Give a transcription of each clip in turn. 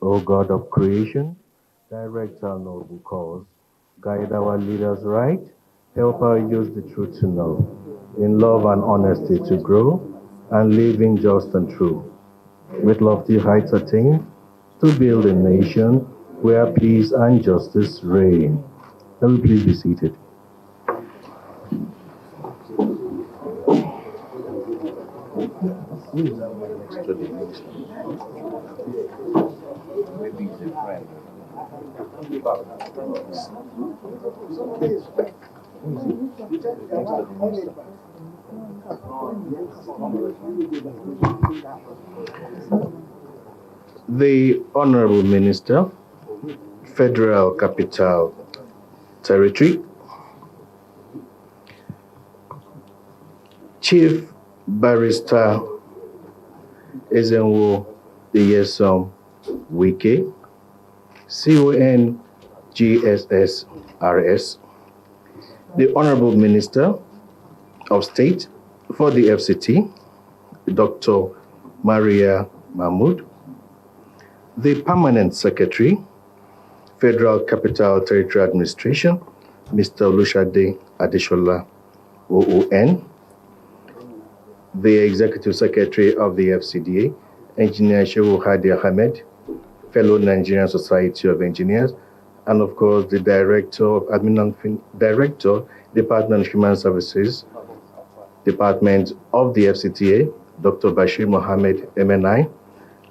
O God of creation, direct our noble cause, guide our leaders right, help our use the truth to know, in love and honesty to grow, and living just and true. With lofty heights attained, to build a nation where peace and justice reign. Can we please be seated? Maybe he's a friend. The Honorable Minister, Federal Capital Territory, Chief Barrister Ezenwo Iyesom Wike, CON GSS RS, the Honorable Minister of State for the FCT, Dr. Maria Mahmood, the Permanent Secretary, Federal Capital Territory Administration, Mr. Olushade Adeshola, OON, the Executive Secretary of the FCDA, Engineer Shehu Hadi Ahmed, fellow Nigerian Society of Engineers, and of course the Director, Department of Human Services, Department of the FCTA, Dr. Bashir Mohammed, MNI,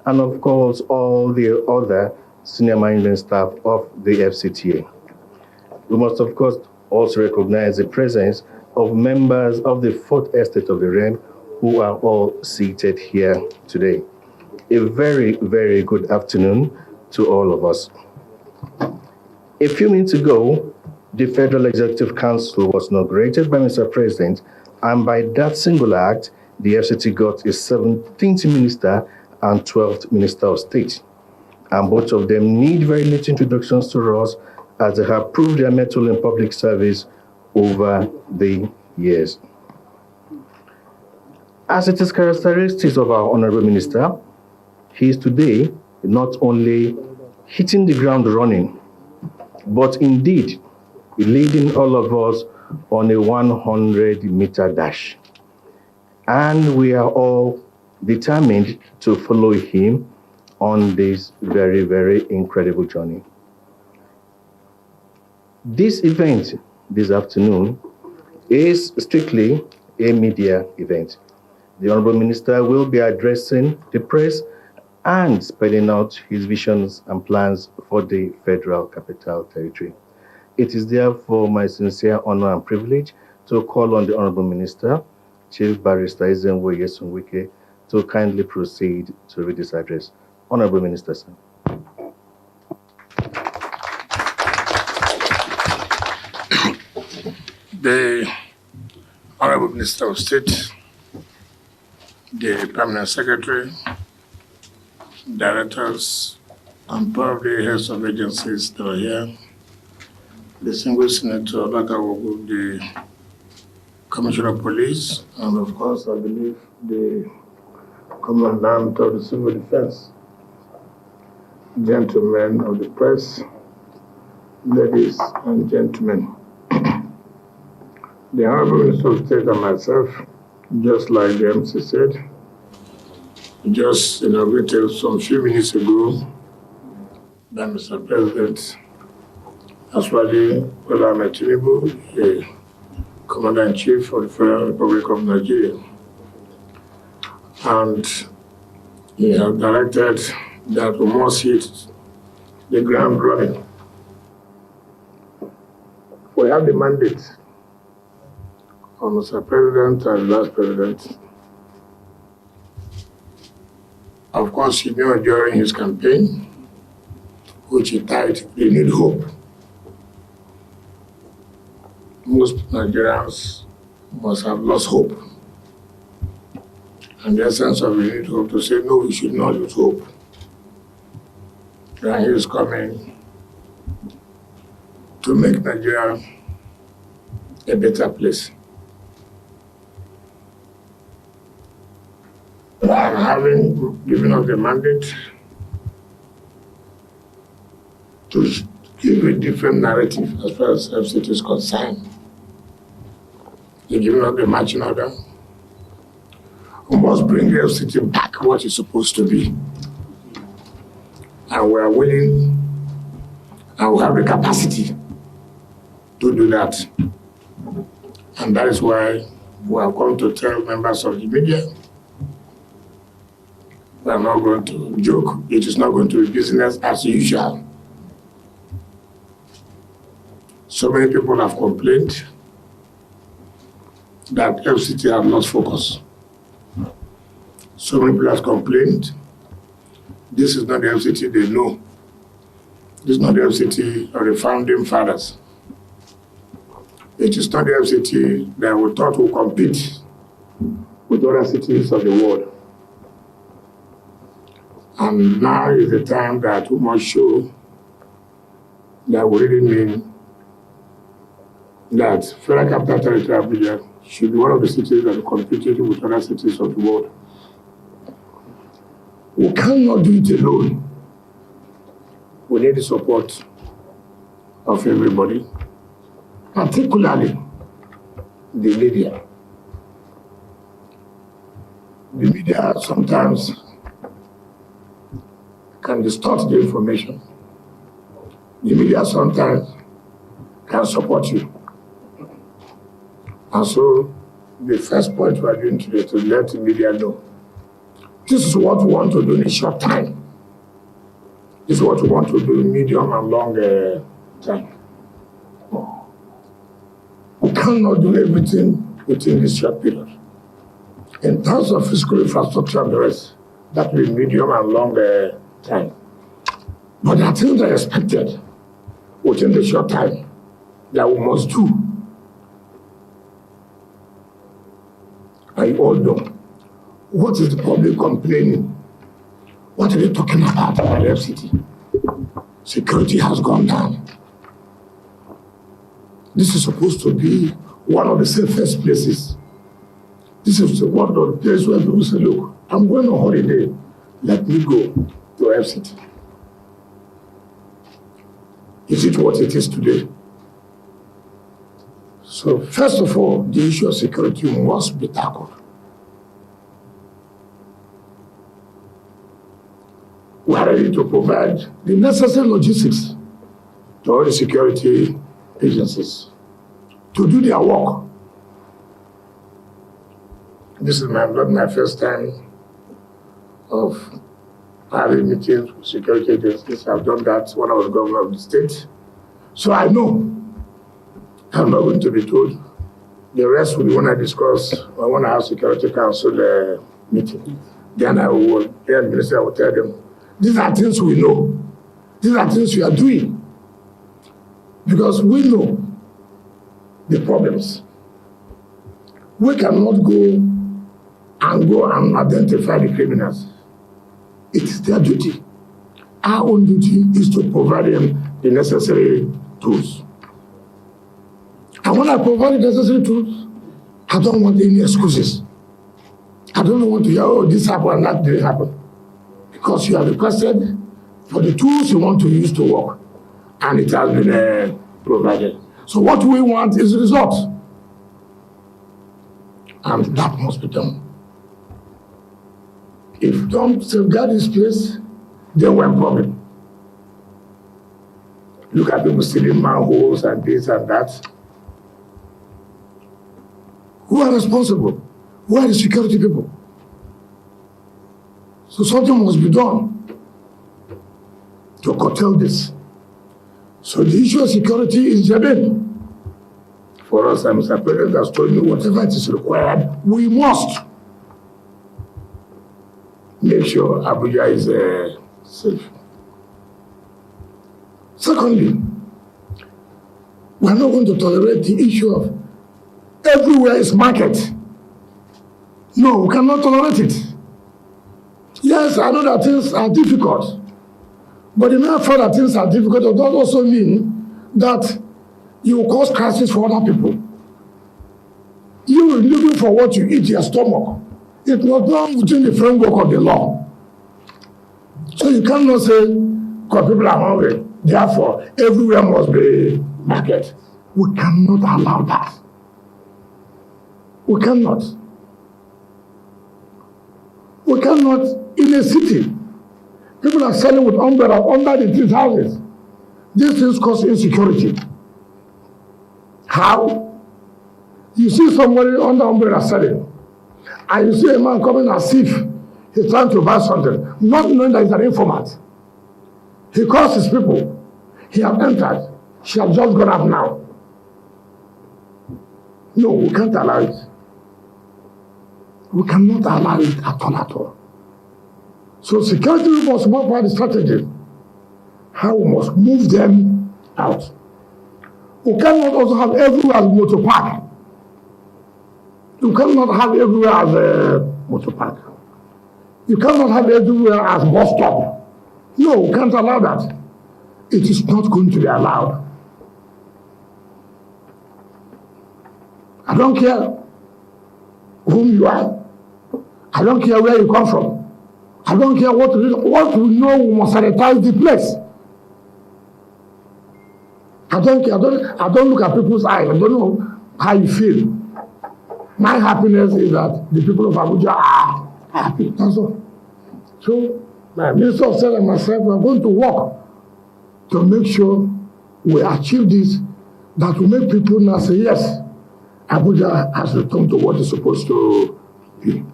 and of course all the other senior management staff of the FCTA. We must of course also recognize the presence of members of the Fourth Estate of the Realm who are all seated here today. A very, very good afternoon to all of us. A few minutes ago, the Federal Executive Council was inaugurated by Mr. President, and by that single act, the FCT got its 17th Minister and 12th Minister of State. And both of them need very little introductions to us, as they have proved their mettle in public service over the years. As it is characteristics of our Honorable Minister, he is today not only hitting the ground running, but indeed leading all of us on a 100-meter dash. And we are all determined to follow him on this very, very incredible journey. This event this afternoon is strictly a media event. The Honorable Minister will be addressing the press and spelling out his visions and plans for the Federal Capital Territory. It is therefore my sincere honor and privilege to call on the Honorable Minister, Chief Barrister Ezenwo Iyesom Wike, to kindly proceed to read this address. Honorable Minister, sir. The Honorable Minister of State, the Permanent Secretary, Directors, and probably heads of agencies that are here, the Single Senator, Lakawogu, the Commissioner of Police, and of course, I believe the Commandant of the Civil Defense, gentlemen of the press, ladies and gentlemen. The Honorable Minister of State and myself, just like the MC said, just inaugurated some few minutes ago by Mr. President Aswadi Bola Ahmed Tinubu, the Commander-in-Chief of the Federal Republic of Nigeria. And he has directed that we must hit the ground running. We have the mandate of Mr. President and Vice President. Of course, he knew during his campaign, which he titled Renewed Hope. Most Nigerians must have lost hope. And the essence of renewed hope to say, no, we should not lose hope. And he is coming to make Nigeria a better place. And having given us the mandate, to give a different narrative as far as FCT is concerned. They're giving us the marching order. We must bring the FCT back what it's supposed to be. And we are willing and we have the capacity to do that. And that is why we are going to tell members of the media we are not going to joke. It is not going to be business as usual. So many people have complained that FCT have lost focus. So many people have complained this is not the FCT they know. This is not the FCT of the founding fathers. It is not the FCT that we thought would compete with other cities of the world. And now is the time that we must show that we really mean that Federal Capital Territory Abuja should be one of the cities that are competing with other cities of the world. We cannot do it alone. We need the support of everybody, particularly the media. The media sometimes can distort the information. The media sometimes can support you. And so the first point we are doing today is to let the media know this is what we want to do in a short time. This is what we want to do in medium and long time. We cannot do everything within this short period. In terms of physical infrastructure and the rest, that will be medium and long time. But there are things that are expected within the short time that we must do. And you all know, what is the public complaining? What are they talking about the FCT? Security has gone down. This is supposed to be one of the safest places. This is one of the places where people say, look, I'm going on holiday. Let me go to FCT. Is it what it is today? So first of all, the issue of security must be tackled. We are ready to provide the necessary logistics to all the security agencies to do their work. This is not my first time of having meetings with security agencies. I've done that when I was governor of the state. So I know I'm not going to be told. The rest will be when I discuss, I want to have Security Council meeting. Then the minister will tell them, these are things we know. These are things we are doing. Because we know the problems. We cannot go and identify the criminals. It is their duty. Our own duty is to provide them the necessary tools. And when I provide the necessary tools, I don't want any excuses. I don't want to hear, oh, this happened and that didn't happen. Because you have requested for the tools you want to use to work, and it has been provided. So what we want is results. And that must be done. If you don't safeguard this place, then we're in problem. Look at people stealing manholes and this and that. Who are responsible? Who are the security people? So something must be done to curtail this. So the issue of security is germane. For us, Mr. President has told me whatever it is required, we must make sure Abuja is safe. Secondly, we are not going to tolerate the issue of everywhere is market. No, we cannot tolerate it. Yes, I know that things are difficult, but the mere fact that things are difficult does not also mean that you will cause crisis for other people. You are looking for what you eat your stomach. It was done within the framework of the law. So you cannot say, because people are hungry, Therefore, everywhere must be market. We cannot allow that. We cannot. We cannot, in a city, people are selling with umbrella under the trees houses. These things cause insecurity. How? You see somebody under umbrella selling, and you see a man coming as if he's trying to buy something, not knowing that he's an informant. He calls his people. He has entered. She has just gone up now. No, we can't allow it. We cannot allow it at all. So security must work by the strategy. How we must move them out. We cannot also have everywhere as motor park. You cannot have everywhere as a motor park. You cannot have everywhere as bus stop. No, we can't allow that. It is not going to be allowed. I don't care whom you are. I don't care where you come from. I don't care what we know, we must sanitize the place. I don't care. I don't look at people's eyes. I don't know how you feel. My happiness is that the people of Abuja are happy. That's all. So, my Minister of State and myself, we are going to work to make sure we achieve this, that will make people now say, yes, Abuja has returned to what it's supposed to be.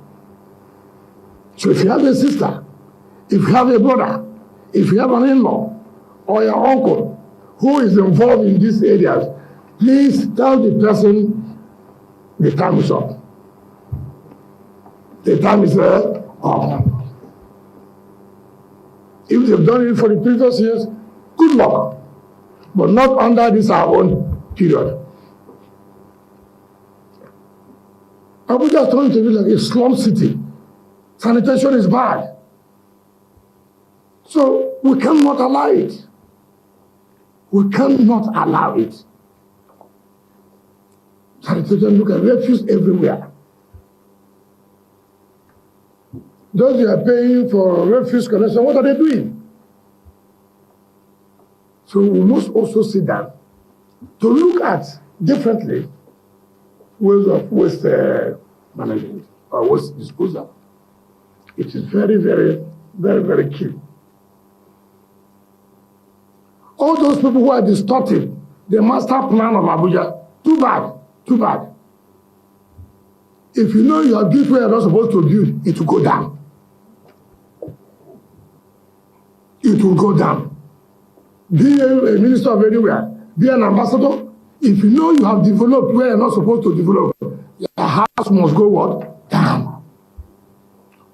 So if you have a sister, if you have a brother, if you have an in-law or your uncle who is involved in these areas, please tell the person the time is up. The time is up. If they've done it for the previous years, good luck. But not under this our own period. Abuja is trying to be like a slum city. Sanitation is bad. So we cannot allow it. We cannot allow it. Sanitation, look at refuse everywhere. Those who are paying for refuse collection, what are they doing? So we must also sit down to look at differently ways of waste management or waste disposal. It is very, very, very, very key. All those people who are distorting the master plan of Abuja, too bad, too bad. If you know you are built where you're not supposed to build, it will go down. It will go down. Be a minister of anywhere, be an ambassador. If you know you have developed where you're not supposed to develop, your house must go what? Down.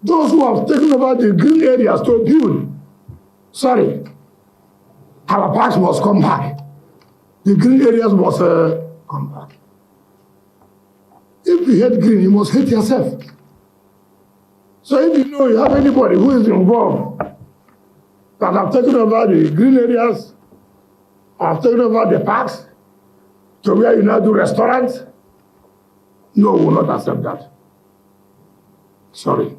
Those who have taken over the green areas to build, sorry, our parks must come back. The green areas must come back. If you hate green, you must hate yourself. So if you know you have anybody who is involved that have taken over the green areas, have taken over the parks, to where you now do restaurants, no, we will not accept that. Sorry.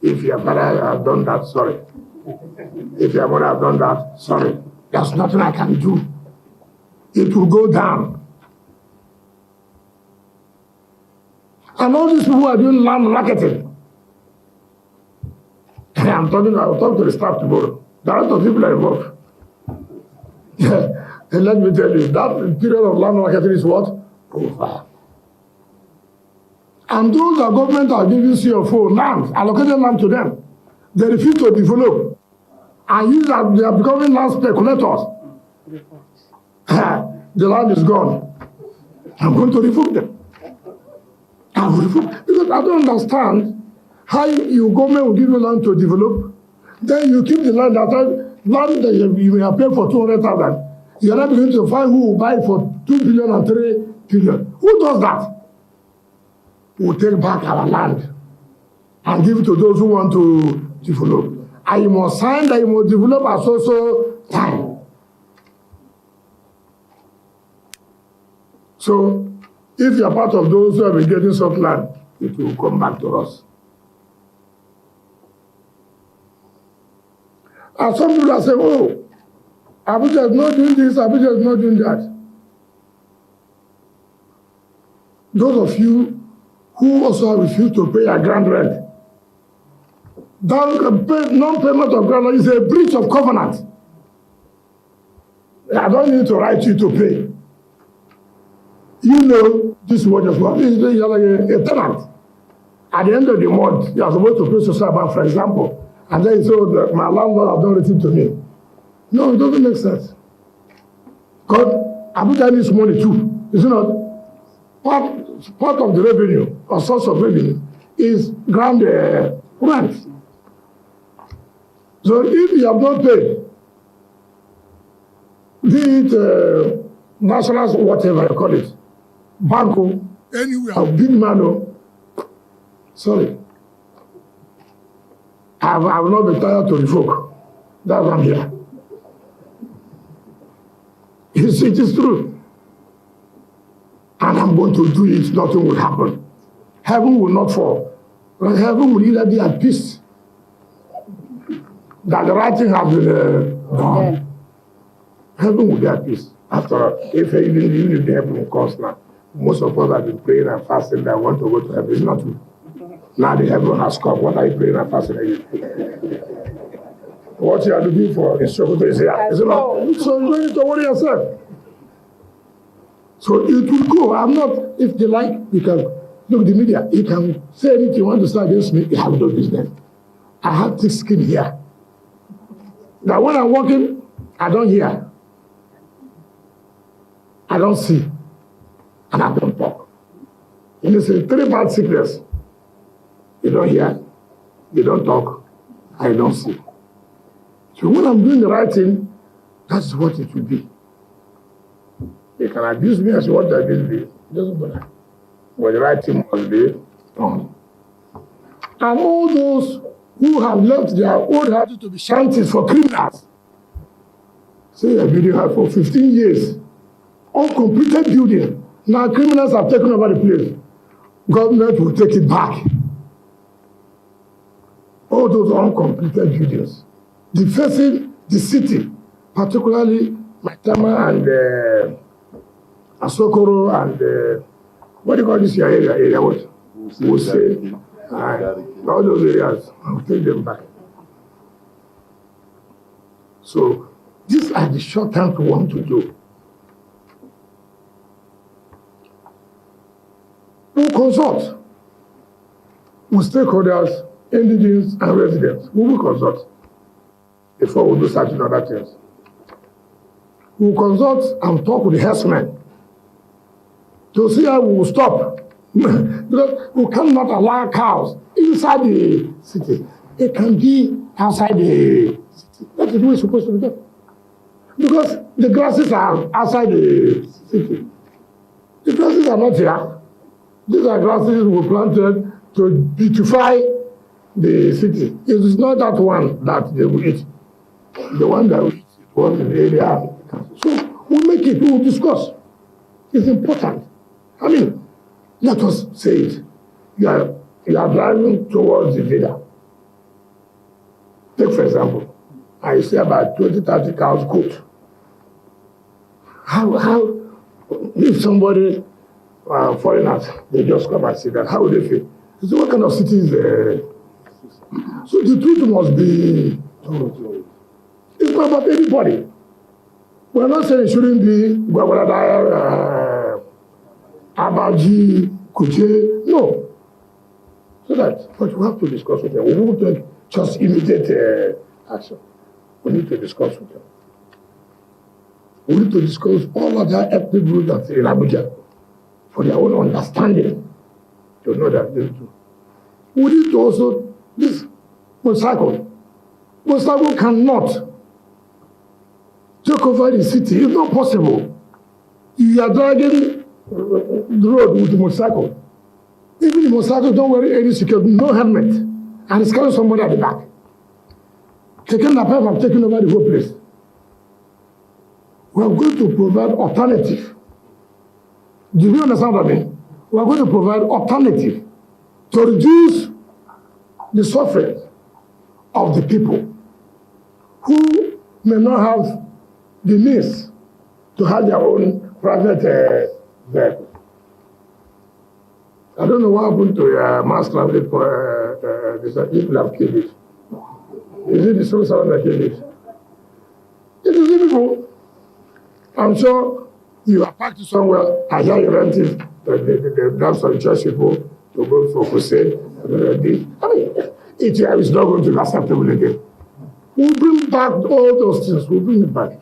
If your father has done that, sorry. If your mother has done that, sorry. There's nothing I can do. It will go down. And all these people who are doing land marketing. I'll talk to the staff tomorrow. There are a lot of people are involved. And let me tell you, that period of land marketing is what? Over. And those that government are giving CFO land, allocated land to them, they refuse to develop. And use that they are becoming land speculators. The land is gone. I'm going to revoke them. I will revoke. Because I don't understand how your government will give you land to develop, then you keep the land that you may have paid for 200,000. You're not going to find who will buy it for 2 billion and 3 billion. Who does that? We'll take back our land and give it to those who want to develop. And you must sign that you must develop at so time. So, if you are part of those who have been getting such land, it will come back to us. And some people are saying, oh, Abuja is not doing this, Abuja is not doing that. Those of you who also refuse to pay a grand rent, non-payment of grand rent is a breach of covenant. I don't need to write you to pay. You know this word as well. You're like a tenant. At the end of the month, you are supposed to pay social bank, for example, and then you say, oh, my landlord has not written to me. No, it doesn't make sense. God, Abuja needs money too. Is it not? Part of the revenue or source of revenue is ground rent. So if you have not paid, be it national, whatever you call it, banco, anywhere, or big man, sorry, I will not be tired to revoke. That's why I'm here. It is true. And I'm going to do it, nothing will happen. Heaven will not fall. But heaven will either be at peace. That the writing has been done. Heaven will be at peace. After all, if even if the heaven comes now, most of us have been praying and fasting that want to go to heaven. It's not true. Now the heaven has come. What are you praying and fasting again? What you are looking for is Sokoto is here. Is it not? So you don't need to worry yourself. So it will go. I'm not, if they like, you can look the media, you can say anything you want to say against me, you have no business. I have thick skin here. Now when I'm walking, I don't hear. I don't see. And I don't talk. And it's a 3 bad sickness. You don't hear, you don't talk, I don't see. So when I'm doing the right thing, that's what it will be. They can abuse me as what they abuse me. It doesn't matter. But the right thing must be done. And all those who have left their old houses to be shanties for criminals. Say a building house for 15 years. Uncompleted building. Now criminals have taken over the place. Government will take it back. All those uncompleted buildings. Defacing the city, particularly Maitama and Asokoro and what do you call this area? What? Wuse. All those areas, I'll take them back. So these are the short term we want to do. We'll consult with stakeholders, indigenous and residents. We will consult before we do certain other things. We will consult and talk with the herdsmen to see how we will stop. Because we cannot allow cows inside the city. It can be outside the city. That is the way it's supposed to be done. Because the grasses are outside the city. The grasses are not here. These are grasses we planted to beautify the city. It is not that one that they will eat. The one that we eat is one in the area. So we'll make it, we'll discuss. It's important. I mean, let us say it. You are driving towards the villa. Take, for example, I see about 20, 30 cows cooked. How, if somebody, foreigners, they just come and see that, how would they feel? You say, what kind of city is there? So the truth must be told. It's not about anybody. We're not saying it shouldn't be Abaji, Kuche, no. So that, but we have to discuss with them. We won't take just immediate action. We need to discuss with them. We need to discuss all other ethnic groups that's in Abuja for their own understanding to know that they do. We need to also, this motorcycle cannot take over the city. It's not possible. You are dragging the road with the motorcycle. Even the motorcycle don't wear any security, no helmet, and it's carrying somebody at the back. Taking the pipe and taking over the whole place. We are going to provide alternative. Do you understand what I mean? We are going to provide alternative to reduce the suffering of the people who may not have the means to have their own private vehicle. I don't know what happened to mass transit for people have killed it. Is it the same someone that killed it? It is difficult. I'm sure you are parked somewhere, I hear you rent it, the dance of church people to go for crusade. I mean, it is not going to be acceptable again. We'll bring back all those things, we'll bring it back.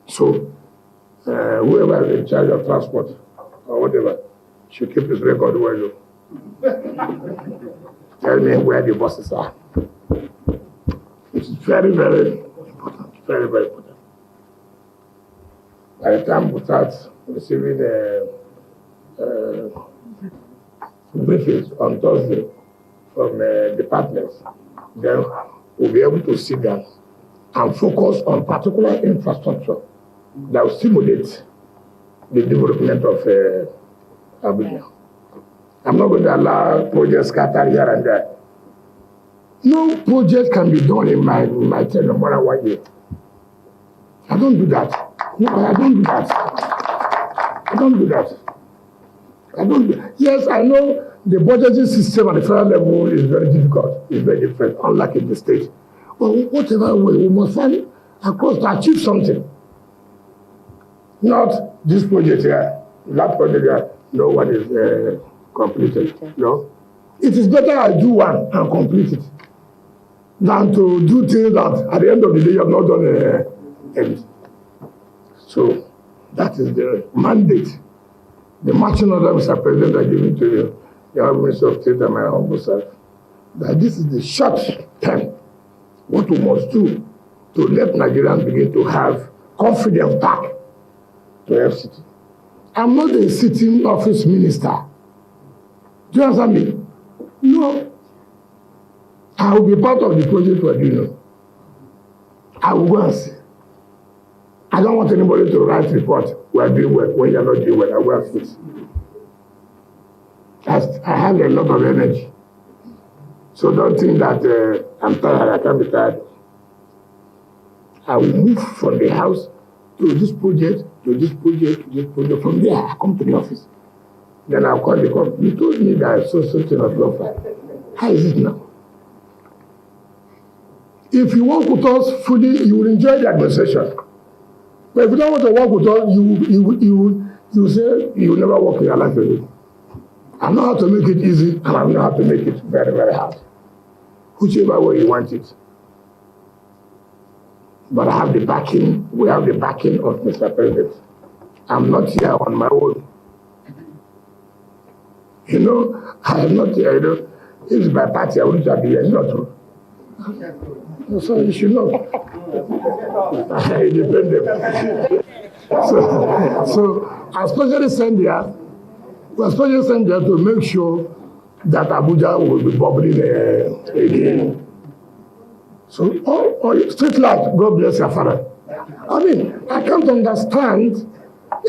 So, whoever is in charge of transport or whatever should keep his record well. Tell me where the buses are. It's very, very important. Very, very important. By the time we start receiving briefings on Thursday from departments, then we'll be able to sit down and focus on particular infrastructure that will stimulate the development of Abuja. I'm not going to allow projects scattered here and there. No project can be done in my tenure more than 1 year. I don't do that. No, I don't do that. I don't do that. I don't do that. Yes, I know the budgeting system at the federal level is very difficult. It's very different, unlike in the state. But whatever way, we must find across to achieve something. Not this project here, that project here, no one is completed. No. It is better I do one and complete it than to do things that at the end of the day you have not done anything. So that is the mandate. The marching order, Mr. President, I give it to you, the Honorable Minister of State and my humble self, that this is the short term. What we must do to let Nigerians begin to have confidence back to FCT. I'm not a sitting office minister. Do you understand me? No. I will be part of the project we're doing. I will go and see. I don't want anybody to write report. We are doing well. When you are not doing well, I will fix. I have a lot of energy. So don't think that I'm tired, I can't be tired. I will move from the house to this project, to this project, to this project. From there, I come to the office. Then I'll call the company. You told me that I saw something of your file. How is it now? If you work with us fully, you will enjoy the administration. But if you don't want to work with us, you say you will never work in your life again. I know how to make it easy, and I know how to make it very, very hard. Whichever way you want it. But I have the backing, we have the backing of Mr. President. I'm not here on my own. You know, I am not here, you know. If it's my party, I wouldn't have been here. It's not true. So you should know. Independent. So I especially send here, to make sure that Abuja will be bubbling again. So, street light, God bless your father. I mean, I can't understand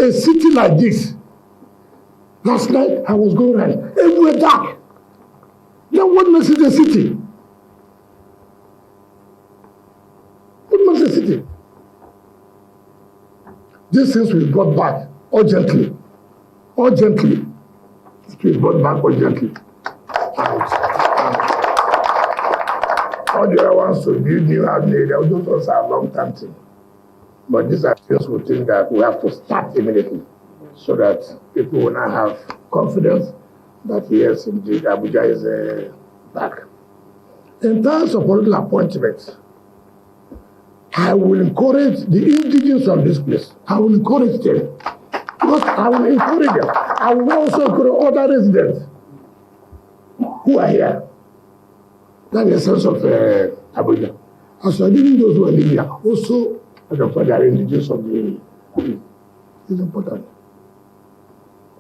a city like this. Last night, I was going around, everywhere dark. Then what makes it a city? What makes a city? These things will be brought back urgently. Urgently. It will be brought back urgently. All the other ones to build new houses, those ones are a long-term thing. But these are things we think that we have to start immediately so that people will now have confidence that yes, indeed, Abuja is back. In terms of political appointments, I will encourage the indigenous of this place. I will encourage them. Because I will encourage them. I will also encourage other residents who are here. That's the sense of Abuja. As for even those who are living here, also, I can find they are indigenous of the place. It's important.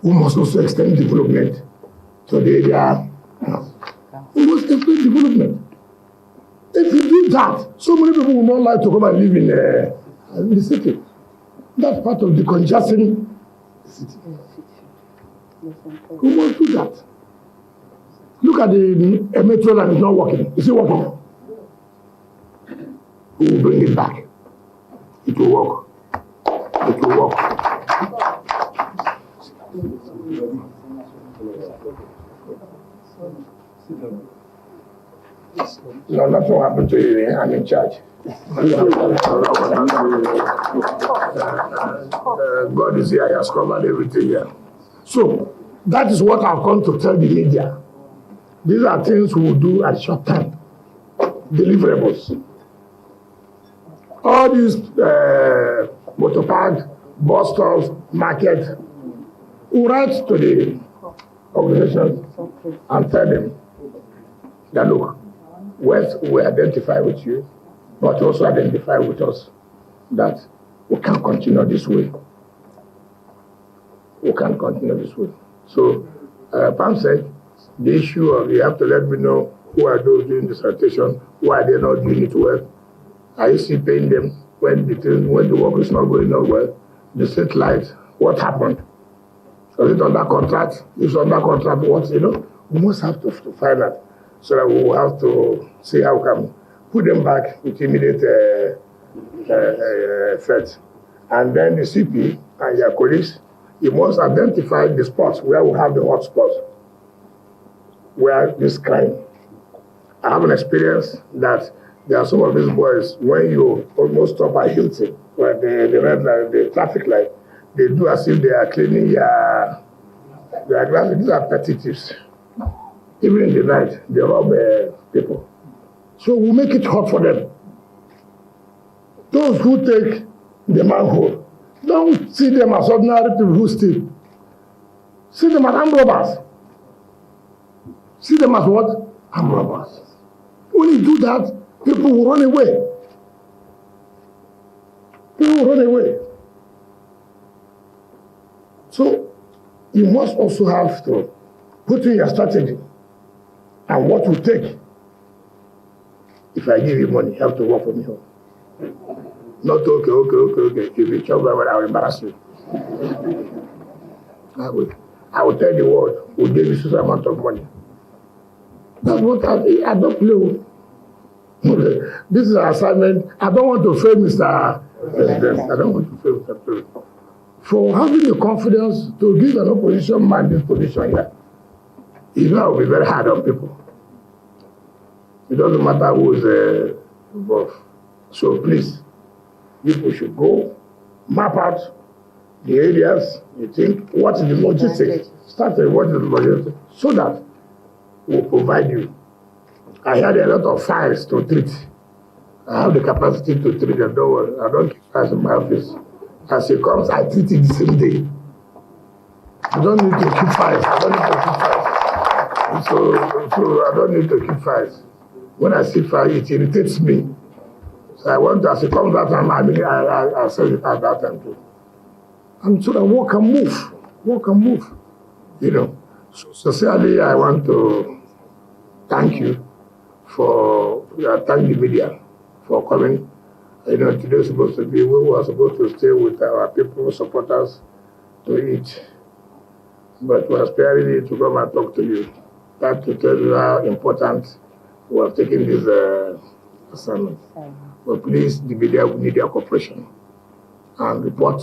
We must also extend development to the area. We must extend development. If you do that, so many people will not like to come and live in the city. That's part of the congestion the city. We must do that. Look at the metro line is not working. Is it working? We will bring it back. It will work. It will work. No, nothing happened to you. I'm in charge. God is here. He has covered everything here. So that is what I've come to tell the media. These are things we will do at short time. Deliverables. All these motor park, bus stops, market, we write to the organization and tell them that look, we identify with you, but also identify with us that we can't continue this way. We can't continue this way. So Pam said, the issue of you have to let me know who are those doing the sanitation, why are they not doing it well? Are you still paying them when the work is not going on well? The street light, what happened? So is it under contract? If it's under contract, what, we must have to find out. So that we will have to see how we can put them back with immediate effect. And then the CP and your colleagues, you must identify the spots where we have the hot spots, where this crime. I have an experience that there are some of these boys, when you almost stop at Hilton, where the red light, the traffic light, they do as if they are cleaning their glasses. These are petty thieves. Even in the night, they rob people. So we make it hot for them. Those who take the manhole, don't see them as ordinary people who steal. See them as armed robbers. See them as what? Armed robbers. When you do that, people will run away. People will run away. So you must also have to put in your strategy and what you take. If I give you money, you have to work for me home. Not okay. If you chop well, I will embarrass you. I will tell the world who gave you such amount of money. That's what I don't play. This is an assignment. I don't want to fail Mr. President. I don't want to fail Mr. President. For having the confidence to give an opposition man this position here, it will be very hard on people. It doesn't matter who is involved. So please, people should go, map out the areas, you think, what is the logistics? Start with what is the logistics, so that we'll provide you. I had a lot of files to treat. I have the capacity to treat them. Don't worry, I don't keep files in my office. As it comes, I treat it the same day. I don't need to keep files. So I don't need to keep files. When I see files, it irritates me. So I want to, as it comes that time, I send it at that time too. And so that work and move. So sincerely, I want to thank you thank the media for coming. Today is supposed to be, we were supposed to stay with our people, supporters, to eat. But we are sparing you to come and talk to you. That to tell you how important we have taken this assignment. But please, the media will need your cooperation and report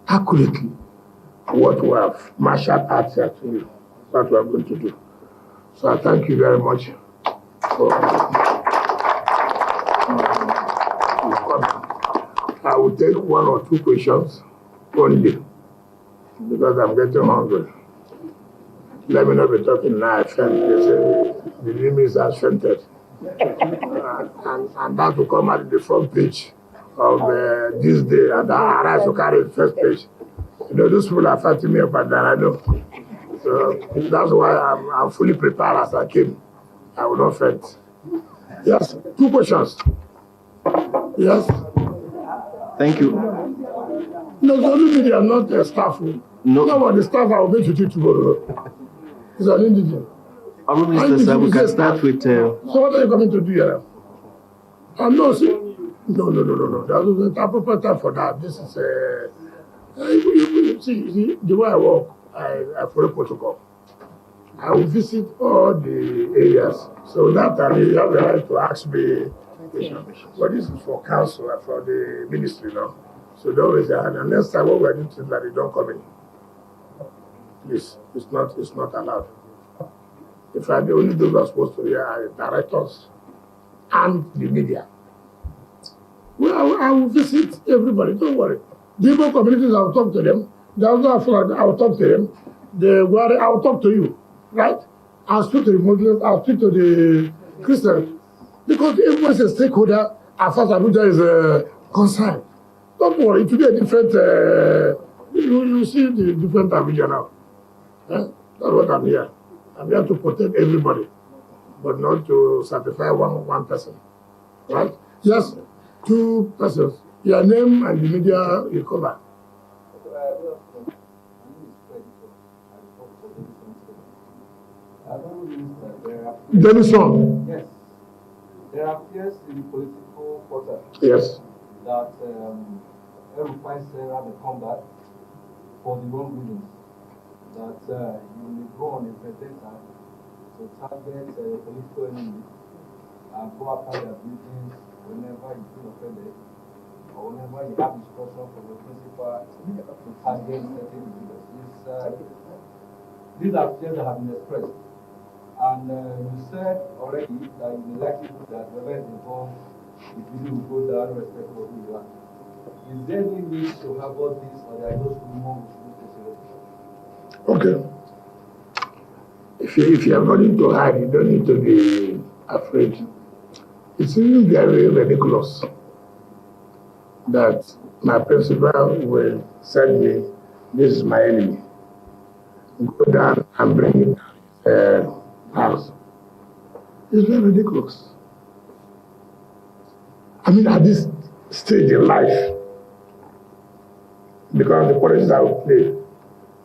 accurately what we have marshaled out here to you, what we are going to do. So I thank you very much for coming. I will take one or two questions only because I'm getting hungry. Let me not be talking now. I faint. They say the limits are fainted. And that will come at the front page of this day, and I rise to carry the first page. Those people are fighting me up and down, I know. So that's why I'm fully prepared as I came. I will not faint. Yes, two questions. Yes. Thank you. No, the only media, not the staff. No. Some of the staff I will make you tomorrow. It's an indigent. Honourable Minister, sir, we can start with... So what are you coming to do here? I'm not saying... No. There's a proper time for that. This is see, the way I work, I follow protocol. I will visit all the areas. So that time you have the right to ask me Communication. But this is for council and for the ministry now. So don't raise your hand. And next time when we're doing things that they don't come in. Please, it's not allowed. In fact, the only those who are supposed to be are directors and the media. Well, I will visit everybody, don't worry. The Igbo communities, I will talk to them. The other I will talk to them. The Gwari, I will talk to you, right? I'll speak to the Muslims, I'll speak to the Christians. Because everyone's a stakeholder as far as Abuja is concerned. Don't worry, it will be a different, you see the different Abuja now. That's what I'm here. I'm here to protect everybody, but not to satisfy one person, right? Just 2 persons. Your name and the media you cover. Denison. Yes. There appears in political quarter. Yes. That everybody said the combat for the wrong reasons. That you may go on a vendetta to target political enemies and go after their buildings whenever you feel offended or whenever you have instruction from the principal to target certain individuals. These are fears that have been expressed. And you said already that you may likely that whoever is involved, the building will go down irrespective of who you are. Is there any need to have all this, or there are those rumors which take seriously? Okay. If you are going to hide, you don't need to be afraid. It's even very ridiculous that my principal will send me, this is my enemy. Go down and bring it house. It's very ridiculous. I mean, at this stage in life, because the politics I will play,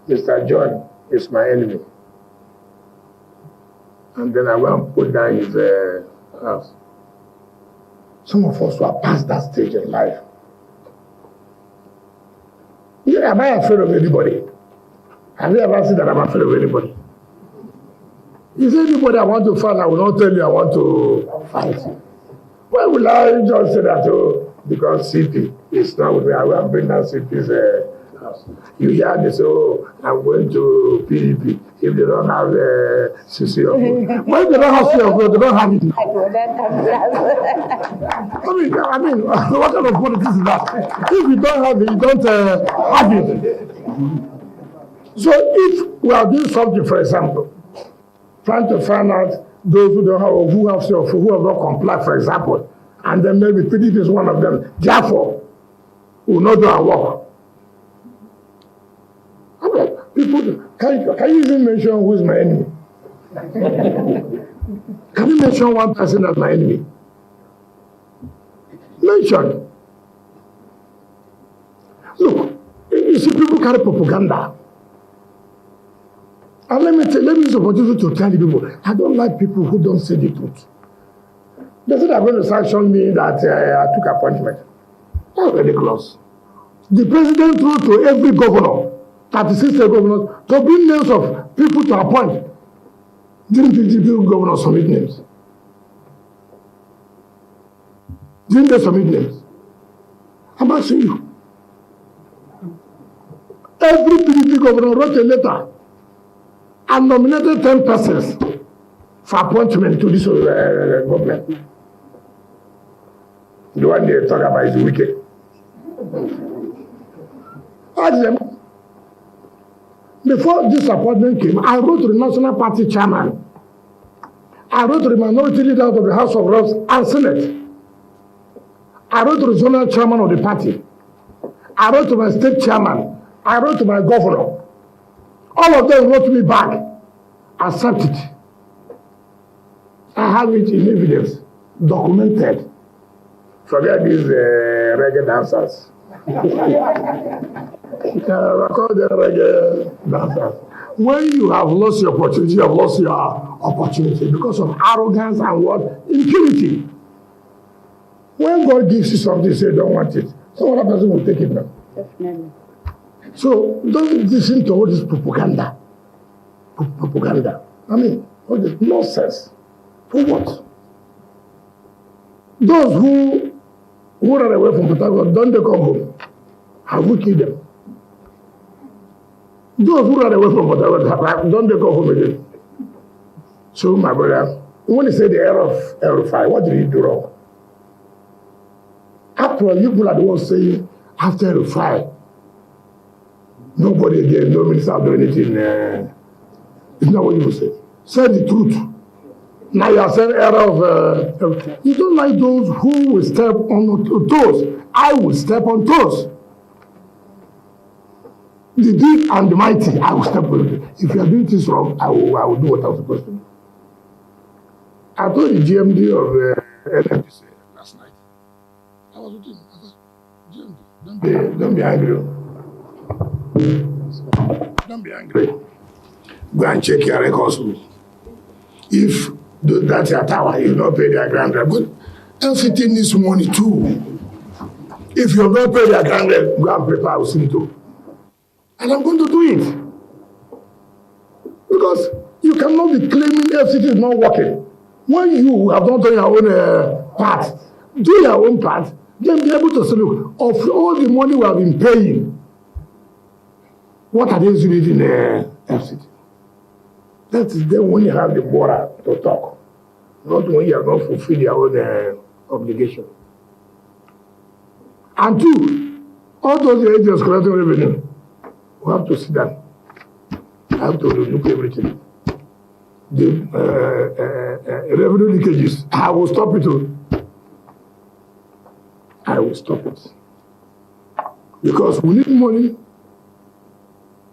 Mr. John is my enemy. And then I went and put down his house. Some of us who are past that stage in life. Yeah, am I afraid of anybody? Have you ever seen that I'm afraid of anybody? Is there anybody I want to fight? I will not tell you I want to fight. Why will I just say that? Oh, because CP is not with me. I will bring down CP's house. You hear this, oh, I'm going to PDP. If they don't have CC of vote. Why they don't have CC of vote? They don't have it. I mean, what kind of politics is that? If you don't have it, you don't have it. So if we are doing something, for example, trying to find out those who don't have, or who have not complied, for example, and then maybe PDP is one of them, therefore, will not do our work. I mean, people, can you even mention who is my enemy? Can you mention one person as my enemy? Mention. Look, you see, people carry propaganda. And let me use this opportunity to tell the people, I don't like people who don't say the truth. They say they're going to sanction me that I took appointment. That's ridiculous. The president wrote to every governor, 36 state governors, to bring names of people to appoint. Didn't the governors submit names? Didn't they submit names? I'm asking you. Every PDP governor wrote a letter and nominated 10 persons for appointment to this government. The one they talk about is Wike. Ask them. Before this appointment came, I wrote to the National Party chairman. I wrote to the minority leader of the House of Reps and Senate. I wrote to the zonal chairman of the party. I wrote to my state chairman. I wrote to my governor. All of them wrote me back. Accept it. I have it in evidence, documented. Forget these reggae dancers. Call them reggae dancers. When you have lost your opportunity, you have lost your opportunity because of arrogance and what? Impunity. When God gives you something, you say you don't want it. Some other person will take it now. Definitely. So don't listen to all this propaganda. Propaganda. I mean, all this nonsense. For what? Those who ran away from Port Harcourt, don't they come home? Have we killed them? Those who ran away from Port Harcourt, don't they go home again? So, my brother, when you say the error of El-Rufai, what did he do wrong? After all, you people are the ones saying, after El-Rufai, nobody again, no minister will do anything. It's not what you say. Say the truth. Now you are saying error of... you don't like those who will step on toes. I will step on toes. The big and the mighty, I will step on it. If you are doing this wrong, I will do what I'm supposed to do. I told the GMD of LMDC last night. I was with him. I said, GMD, don't be angry. Don't be angry. Go and check your records. If that's your tower, you don't pay their grand rent. But FCT needs money too. If you don't pay their grand rent, go and prepare with me too. And I'm going to do it. Because you cannot be claiming FCT is not working. When you have not done your own part, do your own part, then be able to say, look, of all the money we have been paying, what are they using it in FCT? That is then when you have the moral to talk, not when you have not fulfilled your own obligation. And two, all those agents collecting revenue, we have to sit down. I have to look at everything. The revenue leakages, I will stop it. I will stop it. Because we need money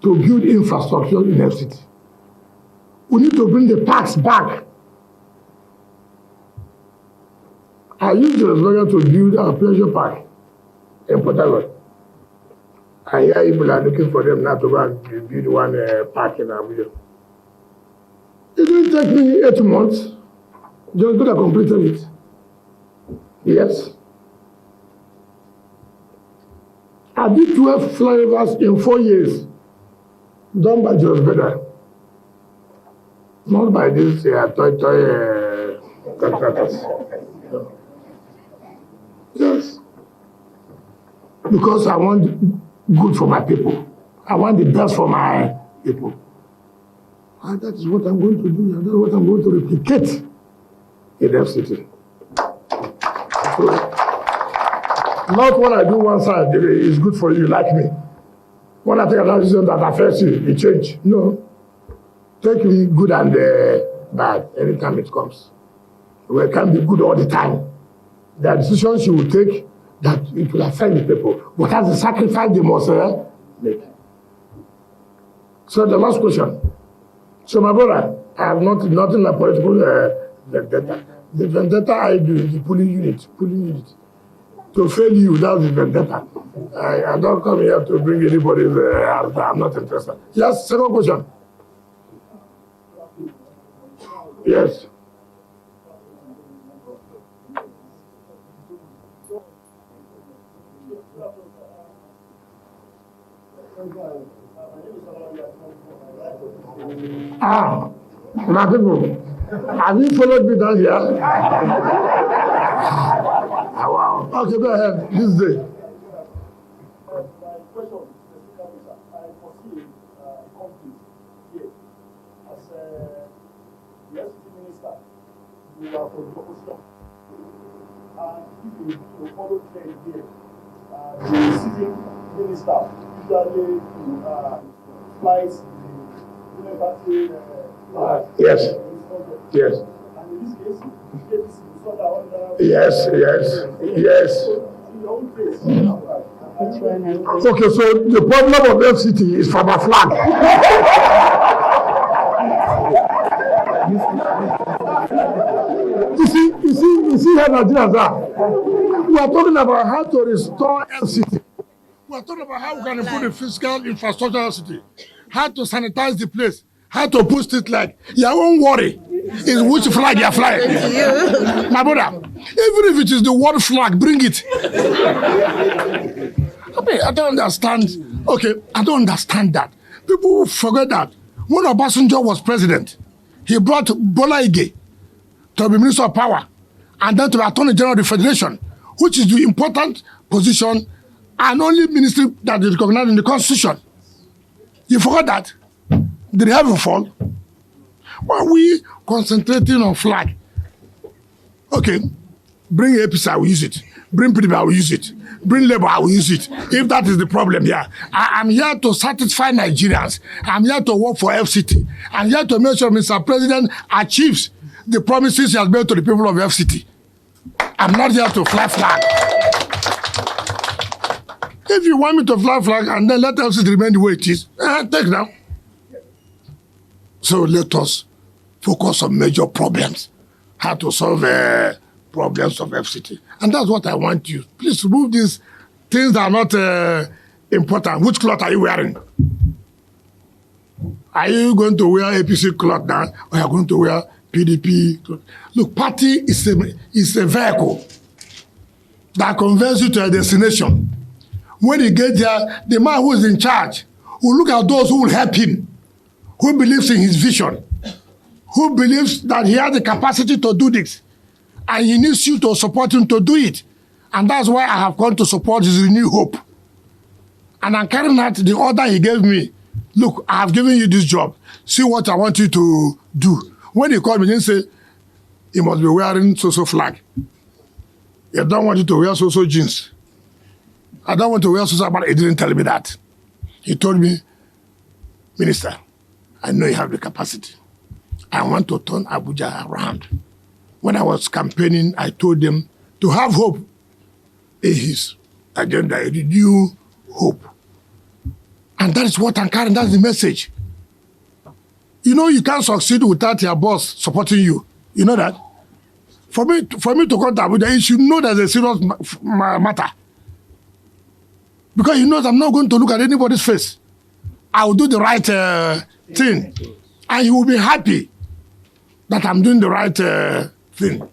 to build infrastructure in FCT. We need to bring the parks back. I used the slogan to build a pleasure park in Port Harcourt. I hear people are looking for them now to go and build one park in Abuja. It didn't take me 8 months. Just because I completed it. Yes. I did 12 flyovers in 4 years. Done by Just Better. Not by these toy contractors. No. Yes. Because I want good for my people. I want the best for my people. And that is what I'm going to do, and that's what I'm going to replicate in FCT. So, not what I do one side is good for you, like me. When I take another decision that affects you, it change. No. Take me good and bad anytime it comes. Well, it can't be good all the time. There are decisions you will take that it will affect the people. But as a sacrifice they must make. So the last question. So my brother, I have nothing like political vendetta. The vendetta I do is the pulling unit. To fail you, that's the vendetta. I don't come here to bring anybody's house. I'm not interested. Yes, second question. Yes. My people, have you followed me down here? Wow. Okay, go ahead. This day. My question is, I foresee a conflict here. As the FCT minister, you are from the opposition. And if you follow trend here, the sitting minister usually flies the university. Yes. Yes. And in this case, you saw that under. Yes. Okay, so the problem of FCT is from a flag. you see how Nigerians are. We are talking about how to restore FCT. We are talking about how we can improve the physical infrastructure of FCT, how to sanitize the place, how to put it like your own worry is which flag you are flying. My brother, even if it is the world flag, bring it. I don't understand. Okay, I don't understand that. People forget that when Obasanjo was president, he brought Bola Ige to be Minister of Power. and then to be Attorney General of the Federation, which is the important position and only ministry that is recognized in the Constitution. You forgot that? Did heaven fall? Why are we concentrating on flag? Okay, bring APC, I will use it. Bring PDP, I will use it. Bring Labour, I will use it. If that is the problem here, I'm here to satisfy Nigerians. I'm here to work for FCT. I'm here to make sure Mr. President achieves the promises he has made to the people of FCT. I'm not here to fly flag. If you want me to fly flag and then let FCT remain the way it is, take now. So let us focus on major problems, how to solve problems of FCT. And that's what I want you. Please remove these things that are not important. Which cloth are you wearing? Are you going to wear APC cloth now, or are you going to wear PDP cloth? Look, party is a vehicle that conveys you to a destination. When you get there, the man who is in charge will look at those who will help him, who believes in his vision, who believes that he has the capacity to do this, and he needs you to support him to do it. And that's why I have come to support his renewed hope. And I'm carrying out the order he gave me. Look, I have given you this job. See what I want you to do. When he called me, he didn't say, he must be wearing so-so flag. I don't want you to wear so-so jeans. I don't want to wear so-so, but he didn't tell me that. He told me, Minister, I know you have the capacity. I want to turn Abuja around. When I was campaigning, I told them to have hope in his agenda, a renewed hope. And that is what I'm carrying, that's the message. You know you can't succeed without your boss supporting you. You know that? For me to come to Abuja, you should know there's a serious matter. Because he knows I'm not going to look at anybody's face. I will do the right thing. And he will be happy that I'm doing the right thing.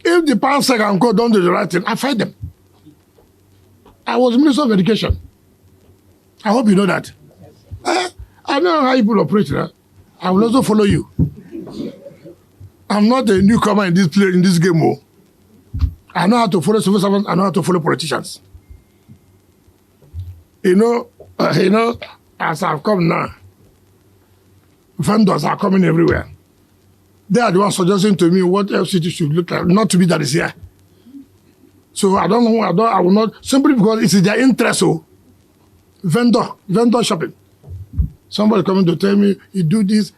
If the Pansec and Co don't do the right thing, I fight them. I was Minister of Education. I hope you know that. I know how people operate. I will also follow you. I'm not a newcomer in this game. I know how to follow civil servants. I know how to follow politicians. You know, as I've come now, vendors are coming everywhere. They are the ones suggesting to me what FCT should look like, not to be that is here. So I don't know, I will not, simply because it's in their interest. So, vendor shopping. Somebody coming to tell me, you do this.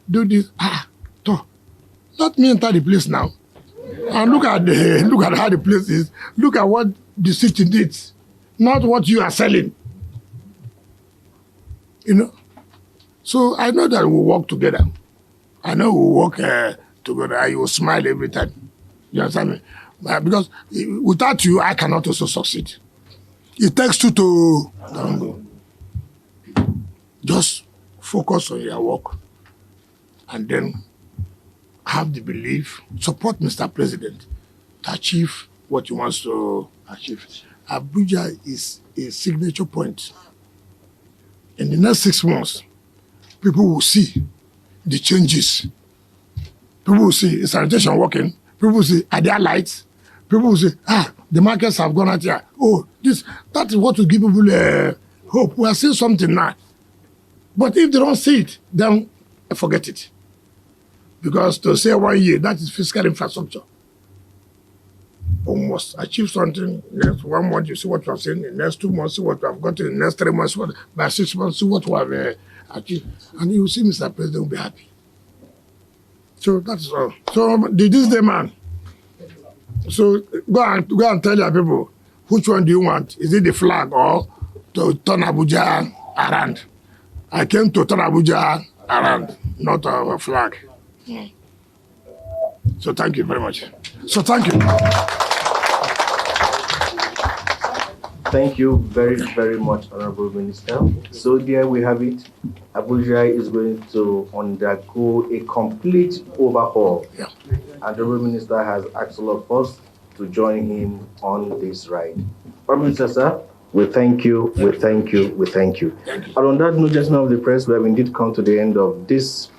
Let me enter the place now. And look at how the place is. Look at what the city needs, not what you are selling. You know? So I know that we'll work together. I know we'll work together. I will smile every time. You understand me? Because without you, I cannot also succeed. It takes two to tango. Just focus on your work and then have the belief, support Mr. President to achieve what he wants to achieve. Abuja is a signature point. In the next 6 months, people will see the changes. People will see, is sanitation working? People will see, are there lights? People will say, the markets have gone out here. Oh, that is what will give people hope. We are seeing something now. But if they don't see it, then forget it. Because to say 1 year, that is fiscal infrastructure. We must achieve something. Next 1 month, you see what we have seen. In the next 2 months, see what we have gotten. In the next 3 months, by 6 months, see what we have achieved. And you will see Mr. President will be happy. So that's all. So this day, man. So go and tell your people, which one do you want? Is it the flag or to turn Abuja around? I came to turn Abuja around, not a flag. So thank you very much. So thank you. Thank you very, very much, Honorable Minister. So there we have it. Abuja is going to undergo a complete overhaul. Yeah. And the Minister has asked all of us to join him on this ride. Prime Minister, sir, we thank you, we thank you, we thank you. And on that note, just now of the press, we have indeed come to the end of this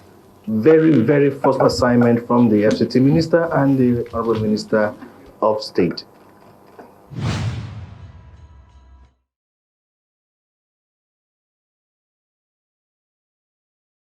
very, very first assignment from the FCT Minister and the Honorable Minister of State.